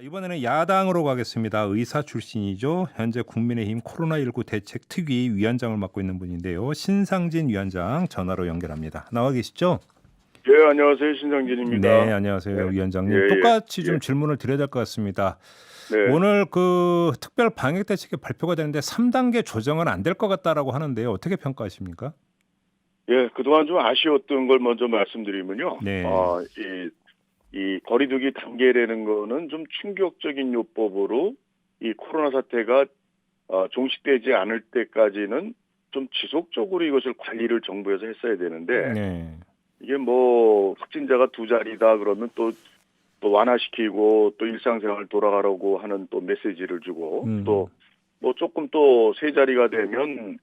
이번에는 야당으로 가겠습니다. 의사 출신이죠. 현재 국민의힘 코로나19 대책특위 위원장을 맡고 있는 분인데요. 신상진 위원장 전화로 연결합니다. 나와 계시죠? 예, 안녕하세요. 네, 신정진입니다. 안녕하세요, 네. 예, 위원장님. 예, 똑같이 예. 좀 질문을 드려야 될 것 같습니다. 네. 오늘 그 특별 방역 대책이 발표가 되는데 3단계 조정은 안 될 것 같다라고 하는데요. 어떻게 평가하십니까? 예, 그동안 좀 아쉬웠던 걸 먼저 말씀드리면요. 네. 이 거리두기 단계라는 거는 좀 충격적인 요법으로 이 코로나 사태가 종식되지 않을 때까지는 좀 지속적으로 이것을 관리를 정부에서 했어야 되는데, 네. 이게 뭐 확진자가 두 자리다 그러면 또 완화시키고 또 일상생활 돌아가라고 하는 또 메시지를 주고, 또 뭐 조금 또 세 자리가 되면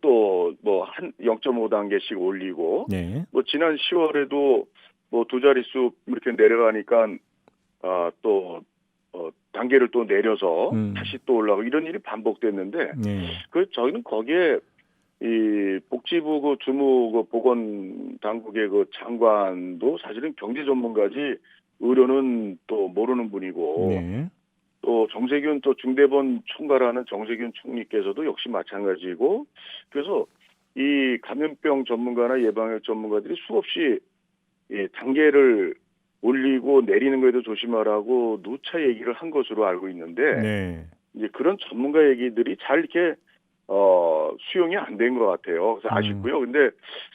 또 뭐 한 0.5단계씩 올리고, 네. 뭐 지난 10월에도 뭐 두 자릿수 이렇게 내려가니까 또 단계를 또 내려서 다시 또 올라가고 이런 일이 반복됐는데, 네. 저희는 거기에 이 복지부 그 주무 그 보건 당국의 그 장관도 사실은 경제 전문가지 의료는 또 모르는 분이고, 네. 또 정세균 또 중대본 총괄하는 정세균 총리께서도 역시 마찬가지고, 그래서 이 감염병 전문가나 예방역 전문가들이 수없이 이 단계를 올리고 내리는 거에도 조심하라고 누차 얘기를 한 것으로 알고 있는데, 네. 이제 그런 전문가 얘기들이 잘 이렇게 수용이 안 된 것 같아요. 그래서 아쉽고요. 근데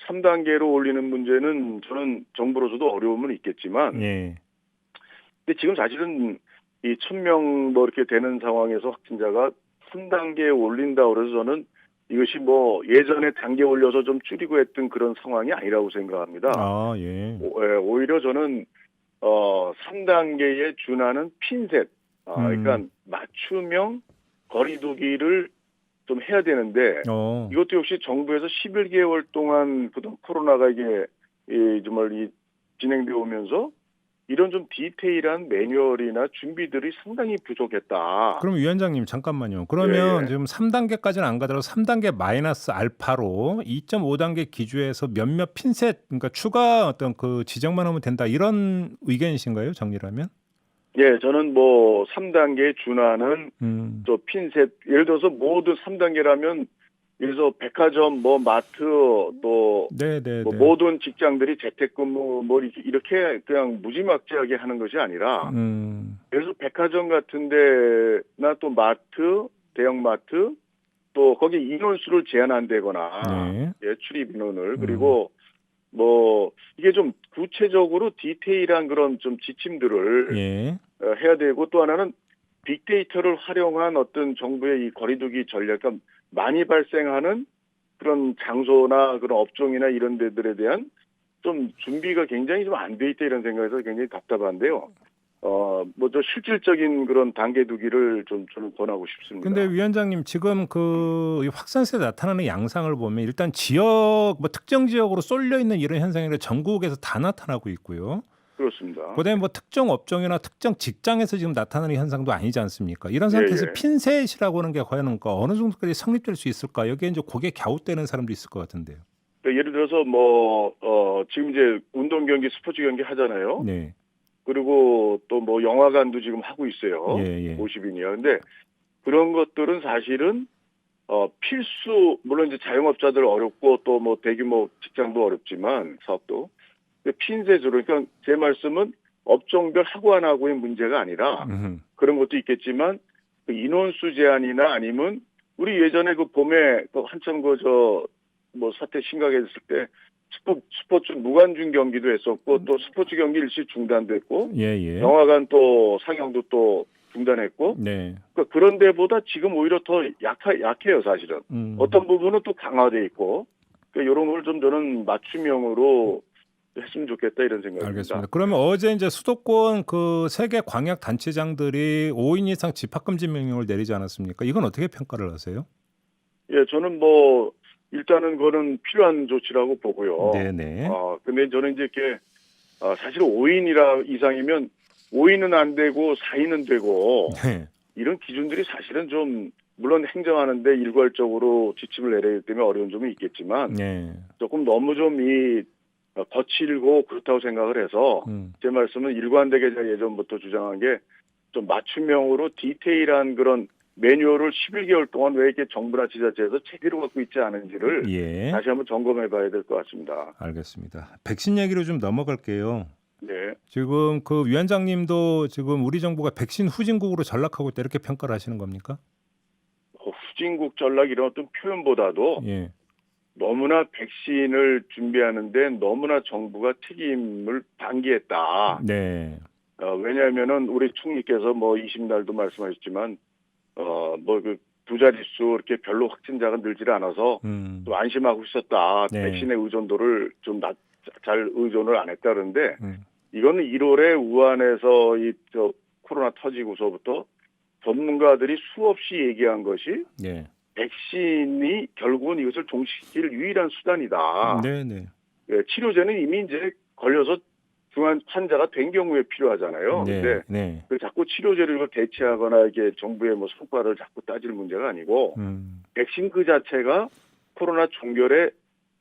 3단계로 올리는 문제는 저는 정부로서도 어려움은 있겠지만, 네. 근데 지금 사실은 이 1,000명 뭐 이렇게 되는 상황에서 확진자가 3단계에 올린다 그래서 저는 이것이 뭐 예전에 단계 올려서 좀 줄이고 했던 그런 상황이 아니라고 생각합니다. 아, 예. 오히려 저는 3단계에 준하는 핀셋, 그러니까 맞춤형 거리두기를 좀 해야 되는데, 어. 이것도 역시 정부에서 11개월 동안 그동안 코로나가 이게 정말 진행되어 오면서 이런 좀 디테일한 매뉴얼이나 준비들이 상당히 부족했다. 그럼 위원장님 잠깐만요. 예, 그러면 예. 지금 3단계까지는 안 가더라도 3단계 마이너스 알파로 2.5단계 기준에서 몇몇 핀셋 그러니까 추가 어떤 그 지정만 하면 된다 이런 의견이신가요? 정리를 하면? 예, 저는 뭐 3단계에 준하는 음. 또 핀셋, 예를 들어서 모두 3단계라면 그래서 백화점, 뭐 마트, 또 뭐 네네네. 모든 직장들이 재택근무 뭐 이렇게 그냥 무지막지하게 하는 것이 아니라, 음. 그래서 백화점 같은 데나 또 마트, 대형마트, 또 거기 인원수를 제한한다거나, 네. 출입 인원을, 음. 그리고 뭐 이게 좀 구체적으로 디테일한 그런 좀 지침들을 예. 해야 되고, 또 하나는 빅데이터를 활용한 어떤 정부의 이 거리두기 전략, 그러니까 많이 발생하는 그런 장소나 그런 업종이나 이런 데들에 대한 좀 준비가 굉장히 좀 안 돼 있다 이런 생각에서 굉장히 답답한데요. 뭐 저 실질적인 그런 단계 두기를 좀 저는 권하고 근데 싶습니다. 위원장님 지금 이 확산세에 나타나는 양상을 보면 일단 지역 뭐 특정 지역으로 쏠려 있는 이런 현상이 전국에서 다 나타나고 있고요. 그렇습니다. 그다음에 뭐 특정 업종이나 특정 직장에서 지금 나타나는 현상도 아니지 않습니까? 이런 예, 상태에서 예. 핀셋이라고 하는 게 과연 어느 정도까지 성립될 수 있을까? 여기에 이제 고개 갸웃되는 사람도 있을 것 같은데요. 그러니까 예를 들어서 뭐 지금 이제 운동 경기, 스포츠 경기 하잖아요. 네. 그리고 또 뭐 영화관도 지금 하고 예, 있어요. 예. 50인이요. 근데 그런 것들은 사실은 필수, 물론 이제 자영업자들 어렵고 또 뭐 대규모 직장도 어렵지만 사업도, 근데 핀셋으로, 그러니까 제 말씀은 업종별 하고 안 하고의 문제가 아니라, 음. 그런 것도 있겠지만 그 인원수 제한이나 아니면 우리 예전에 그 봄에 그 한참 뭐 사태 심각했을 때 스포츠 무관중 경기도 했었고, 또 스포츠 경기 일시 중단됐고, 예, 예. 영화관 또 상영도 또 중단했고, 네. 그러니까 그런 데보다 지금 오히려 더 약해요, 사실은. 음. 어떤 부분은 또 강화돼 있고, 그러니까 이런 걸 좀 저는 맞춤형으로 했으면 좋겠다 이런 생각입니다. 알겠습니다. 그러면 어제 이제 수도권 그 세 개 광역 단체장들이 5인 이상 집합 금지 명령을 내리지 않았습니까? 이건 어떻게 평가를 하세요? 예, 저는 뭐 일단은 그거는 필요한 조치라고 보고요. 네네. 근데 저는 이제 이렇게 사실 5인이라 이상이면 5인은 안 되고 4인은 되고, 네. 이런 기준들이 사실은 좀 물론 행정하는데 일괄적으로 지침을 내려야 되기 때문에 어려운 점이 있겠지만, 네. 조금 너무 좀 거칠고 그렇다고 생각을 해서, 음. 제 말씀은 일관되게 제가 예전부터 주장한 게 좀 맞춤형으로 디테일한 그런 매뉴얼을 11개월 동안 왜 이렇게 정부나 지자체에서 제대로 갖고 있지 않은지를 예. 다시 한번 점검해 봐야 될 것 같습니다. 알겠습니다. 백신 얘기로 좀 넘어갈게요. 네. 지금 그 위원장님도 지금 우리 정부가 백신 후진국으로 전락하고 있다 이렇게 평가를 하시는 겁니까? 후진국 전락 이런 어떤 표현보다도 예. 너무나 백신을 준비하는데 너무나 정부가 책임을 방기했다. 네. 왜냐하면은 우리 총리께서 뭐 20날도 말씀하셨지만 뭐 그 두 자릿수 이렇게 별로 확진자가 늘질 않아서 좀 안심하고 있었다. 네. 백신의 의존도를 좀 잘 의존을 안 했다 그러는데 이거는 1월에 우한에서 저 코로나 터지고서부터 전문가들이 수없이 얘기한 것이 예. 백신이 결국은 이것을 종식시킬 유일한 수단이다. 네네. 예, 치료제는 이미 이제 걸려서 중환 환자가 된 경우에 필요하잖아요. 네. 근데 네. 그 자꾸 치료제를 대체하거나 이게 정부의 뭐 성과를 자꾸 따질 문제가 아니고 백신 그 자체가 코로나 종결의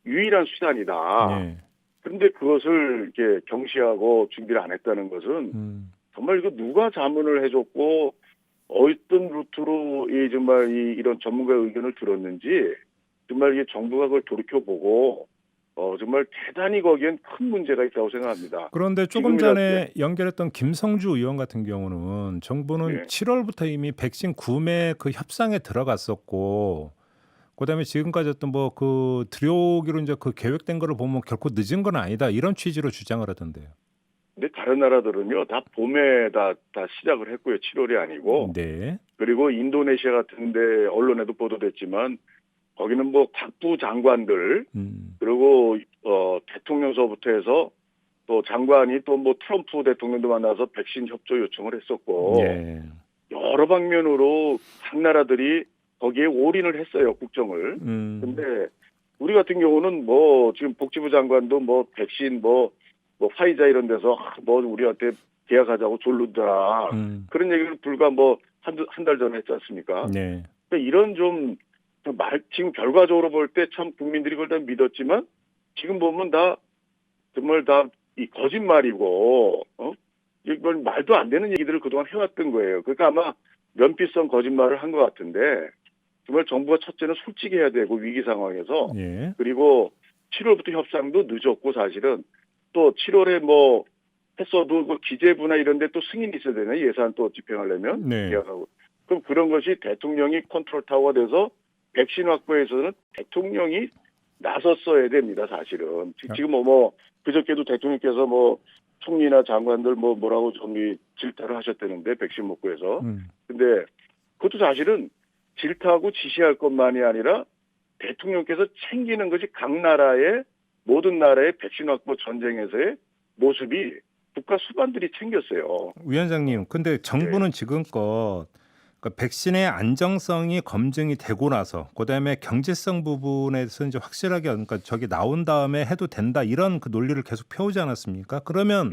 유일한 수단이다. 네. 그런데 그것을 이렇게 경시하고 준비를 안 했다는 것은 정말 이거 누가 자문을 해줬고 어떤 루트로 정말 이런 전문가의 의견을 들었는지 정말 이게 정부가 그걸 돌이켜보고 정말 대단히 거기엔 큰 문제가 있다고 생각합니다. 그런데 조금 전에 연결했던 김성주 의원 같은 경우는 정부는 네. 7월부터 이미 백신 구매 그 협상에 들어갔었고 그다음에 지금까지 어떤 뭐 그 들여오기로 이제 그 계획된 거를 보면 결코 늦은 건 아니다 이런 취지로 주장을 하던데요. 근데 다른 나라들은요 다 봄에 다 시작을 했고요. 7월이 아니고. 네. 그리고 인도네시아 같은데 언론에도 보도됐지만 거기는 뭐 각부 장관들 그리고 대통령서부터 해서 또 장관이 또 뭐 트럼프 대통령도 만나서 백신 협조 요청을 했었고 예. 여러 방면으로 각 나라들이 거기에 올인을 했어요 국정을. 근데 우리 같은 경우는 뭐 지금 복지부 장관도 뭐 백신 뭐 화이자 이런 데서 뭐 우리한테 계약하자고 졸르더라 그런 얘기를 불과 뭐 한 달 전에 했지 않습니까? 네. 그러니까 이런 좀 지금 결과적으로 볼 때 참 국민들이 그걸 다 믿었지만 지금 보면 다 정말 다 이 거짓말이고 이건 말도 안 되는 얘기들을 그동안 해왔던 거예요. 그러니까 아마 면피성 거짓말을 한 것 같은데 정말 정부가 첫째는 솔직해야 되고 위기 상황에서 예. 그리고 7월부터 협상도 늦었고 사실은 또 7월에 뭐 했어도 그 기재부나 이런 데 또 승인이 있어야 되잖아요. 예산 또 집행하려면. 네. 그럼 그런 것이 대통령이 컨트롤 타워가 돼서 백신 확보에서는 대통령이 나섰어야 됩니다. 사실은. 지금 뭐 그저께도 대통령께서 뭐 총리나 장관들 뭐라고 좀 질타를 하셨다는데 백신 못 구해서. 근데 그것도 사실은 질타하고 지시할 것만이 아니라 대통령께서 챙기는 것이 각 나라의 모든 나라의 백신 확보 전쟁에서의 모습이 국가 수반들이 챙겼어요. 위원장님, 근데 정부는 지금껏 그러니까 백신의 안정성이 검증이 되고 나서 그다음에 경제성 부분에서 이제 확실하게 그러니까 저기 나온 다음에 해도 된다 이런 그 논리를 계속 펴오지 않았습니까? 그러면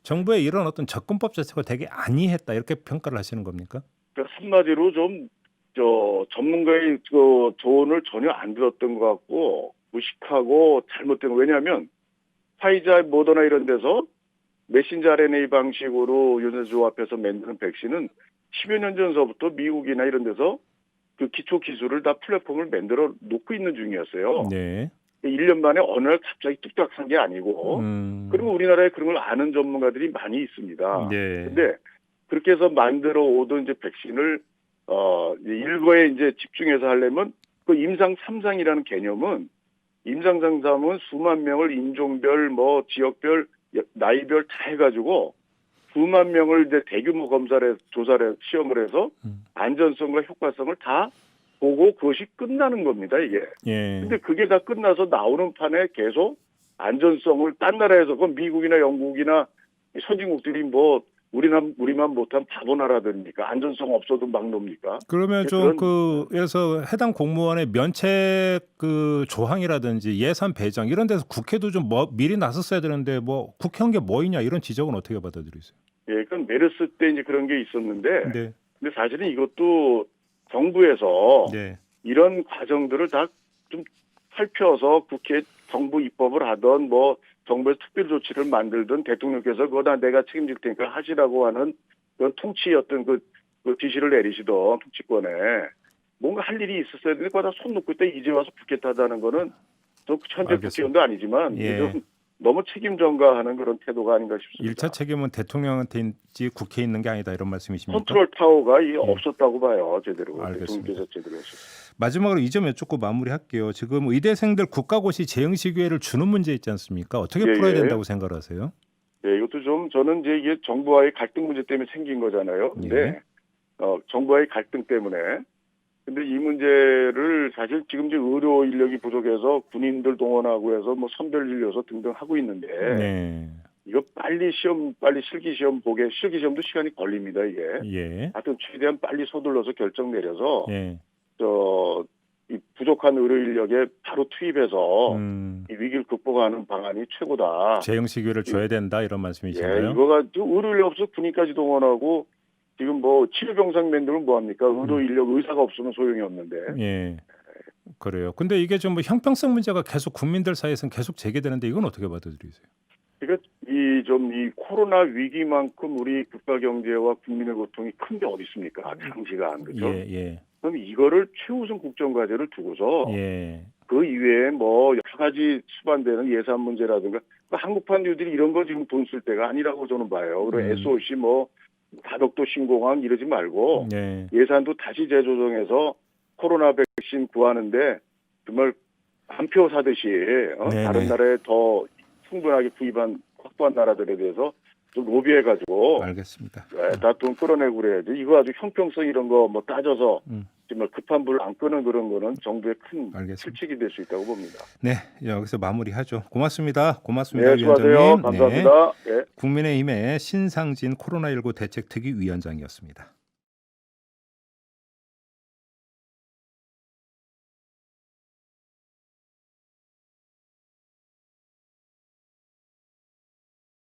정부의 이런 어떤 접근법 자체가 되게 안이했다 이렇게 평가를 하시는 겁니까? 그러니까 한마디로 좀 전문가의 그 조언을 전혀 안 들었던 것 같고 무식하고 잘못된 거. 왜냐하면 화이자, 모더나 이런 데서 메신저 RNA 방식으로 유전조합해서 만드는 백신은 10여 년 전서부터 미국이나 이런 데서 그 기초 기술을 다 플랫폼을 만들어 놓고 있는 중이었어요. 네. 1년 만에 어느 날 갑자기 뚝딱 산 게 아니고 그리고 우리나라에 그런 걸 아는 전문가들이 많이 있습니다. 네. 근데 그렇게 해서 만들어 오던 이제 백신을 일거에 이제 집중해서 하려면 그 임상 3상이라는 개념은 임상 3상은 수만 명을 인종별 뭐 지역별 나이별 다 해가지고 수만 명을 이제 대규모 조사를 시험을 해서 안전성과 효과성을 다 보고 그것이 끝나는 겁니다, 이게. 예. 근데 그게 다 끝나서 나오는 판에 계속 안전성을 딴 나라에서 그 미국이나 영국이나 선진국들이 뭐 우리만 못한 바보 나라들입니까? 안전성 없어도 막 놉니까? 그러면 좀 그래서 해당 공무원의 면책 그 조항이라든지 예산 배정 이런 데서 국회도 좀 미리 나섰어야 되는데 뭐 국회한 게 뭐이냐 이런 지적은 어떻게 받아들이세요? 예, 그건 메르스 때 이제 그런 게 있었는데, 네. 근데 사실은 이것도 정부에서 네. 이런 과정들을 다 좀 살펴서 국회 정부 입법을 하던 뭐 정부에서 특별 조치를 만들던 대통령께서 그거 다 내가 책임질 테니까 하시라고 하는 그런 통치 어떤 그 지시를 내리시던 통치권에 뭔가 할 일이 있었어야 되는데 거기다 손 놓고 있다 이제 와서 붙겠다는 거는 저 현재 알겠습니다. 국회의원도 아니지만 예. 좀 너무 책임 전가하는 그런 태도가 아닌가 싶습니다. 1차 책임은 대통령한테 있지 국회에 있는 게 아니다 이런 말씀이십니까? 컨트롤 타워가 이게 없었다고 봐요. 제대로. 알겠습니다. 대통령께서 제대로 했어요. 마지막으로 이 점 여쭙고 마무리할게요. 지금 의대생들 국가고시 재응시 기회를 주는 문제 있지 않습니까? 어떻게 예, 풀어야 예. 된다고 생각을 하세요? 네, 이것도 좀 저는 이제 이게 정부와의 갈등 문제 때문에 생긴 거잖아요. 근데 예. 정부와의 갈등 때문에 근데 이 문제를 사실 지금 이제 의료 인력이 부족해서 군인들 동원하고 해서 뭐 선별진료소 등등 하고 있는데 네. 이거 빨리 실기시험 보게 실기시험도 시간이 걸립니다 이게. 예. 하여튼 최대한 빨리 서둘러서 결정 내려서 예. 이 부족한 의료 인력에 바로 투입해서 이 위기를 극복하는 방안이 최고다. 재응시 기회를 줘야 된다 이런 예, 말씀이신가요? 이거가 의료 인력 없어서 군인까지 동원하고 지금 뭐 치료병상 만들면 뭐합니까? 의료 인력 의사가 없으면 소용이 없는데. 예. 그래요. 근데 이게 좀 뭐 형평성 문제가 계속 국민들 사이에서는 계속 제기되는데 이건 어떻게 받아들이세요? 그러니까 이 코로나 위기만큼 우리 국가 경제와 국민의 고통이 큰 게 어디 있습니까? 장시간 그죠? 예, 예. 그럼 이거를 최우선 국정 과제를 두고서 예. 그 이외에 뭐 여러 가지 수반되는 예산 문제라든가 한국판 뉴딜 이런 거 지금 돈 쓸 때가 아니라고 저는 봐요. 그리고 SOC 뭐 가덕도 신공항 이러지 말고 예. 예산도 다시 재조정해서 코로나 백신 구하는데 정말 한 표 사듯이 네네. 다른 나라에 더 충분하게 확보한 나라들에 대해서 좀 로비해가지고 알겠습니다. 다 돈 끌어내고 그래야지. 이거 아주 형평성 이런 거 뭐 따져서 음. 정말 급한 불 안 끄는 그런 거는 정부의 큰 알겠습니다. 실책이 될 수 있다고 봅니다. 네, 여기서 마무리하죠. 고맙습니다. 고맙습니다, 네, 수고하세요. 위원장님. 감사합니다. 네. 국민의힘의 신상진 코로나19 대책특위 위원장이었습니다.